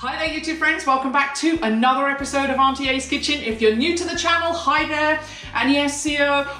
Hi there YouTube friends, welcome back to another episode of Auntie A's Kitchen. If you're new to the channel, hi there. And yes,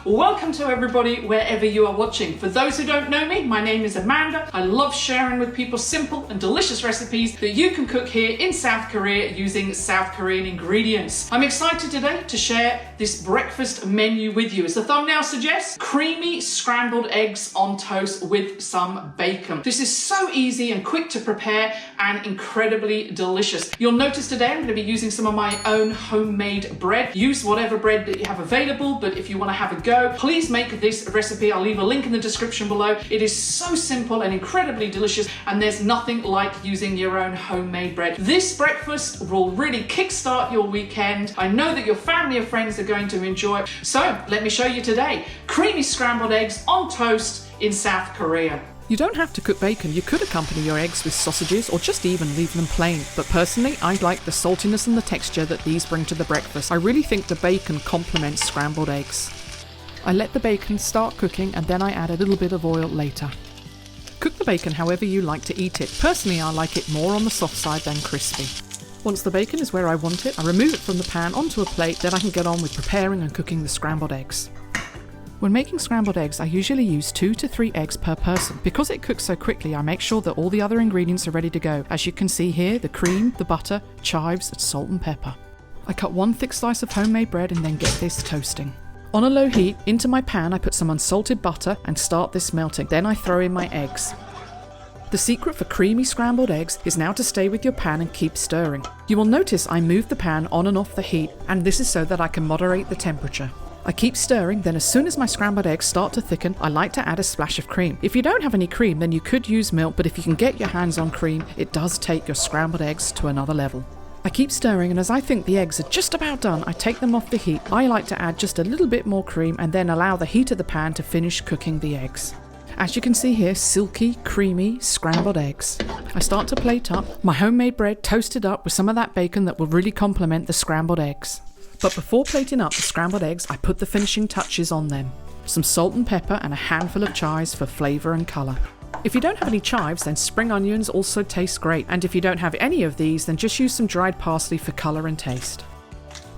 welcome to everybody wherever you are watching. For those who don't know me, my name is Amanda. I love sharing with people simple and delicious recipes that you can cook here in South Korea using South Korean ingredients. I'm excited today to share this breakfast menu with you. As the thumbnail suggests, creamy scrambled eggs on toast with some bacon. This is so easy and quick to prepare and incredibly delicious. You'll notice today I'm going to be using some of my own homemade bread. Use whatever bread that you have available, but if you want to have a go, please make this recipe. I'll leave a link in the description below. It is so simple and incredibly delicious, and there's nothing like using your own homemade bread. This breakfast will really kickstart your weekend. I know that your family or friends are going to enjoy it. So let me show you today creamy scrambled eggs on toast in South Korea. You don't have to cook bacon. You could accompany your eggs with sausages or just even leave them plain. But personally, I like the saltiness and the texture that these bring to the breakfast. I really think the bacon complements scrambled eggs. I let the bacon start cooking and then I add a little bit of oil later. Cook the bacon however you like to eat it. Personally, I like it more on the soft side than crispy. Once the bacon is where I want it, I remove it from the pan onto a plate, then I can get on with preparing and cooking the scrambled eggs. When making scrambled eggs, I usually use 2 to 3 eggs per person. Because it cooks so quickly, I make sure that all the other ingredients are ready to go. As you can see here, the cream, the butter, chives, and salt and pepper. I cut 1 thick slice of homemade bread and then get this toasting. On a low heat, into my pan I put some unsalted butter and start this melting. Then I throw in my eggs. The secret for creamy scrambled eggs is now to stay with your pan and keep stirring. You will notice I move the pan on and off the heat, and this is so that I can moderate the temperature. I keep stirring, then as soon as my scrambled eggs start to thicken, I like to add a splash of cream. If you don't have any cream, then you could use milk, but if you can get your hands on cream, it does take your scrambled eggs to another level. I keep stirring, and as I think the eggs are just about done, I take them off the heat. I like to add just a little bit more cream and then allow the heat of the pan to finish cooking the eggs. As you can see here, silky, creamy, scrambled eggs. I start to plate up my homemade bread toasted up with some of that bacon that will really complement the scrambled eggs. But before plating up the scrambled eggs, I put the finishing touches on them. Some salt and pepper and a handful of chives for flavour and colour. If you don't have any chives, then spring onions also taste great. And if you don't have any of these, then just use some dried parsley for colour and taste.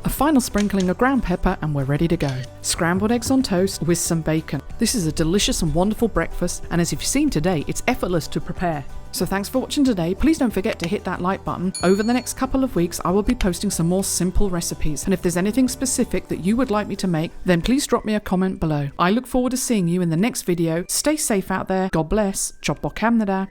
A final sprinkling of ground pepper and we're ready to go. Scrambled eggs on toast with some bacon. This is a delicious and wonderful breakfast, and as you've seen today, it's effortless to prepare. So thanks for watching today. Please don't forget to hit that like button. Over the next couple of weeks, I will be posting some more simple recipes, and if there's anything specific that you would like me to make, then please drop me a comment below. I look forward to seeing you in the next video. Stay safe out there. God bless. Chop bok hamnada.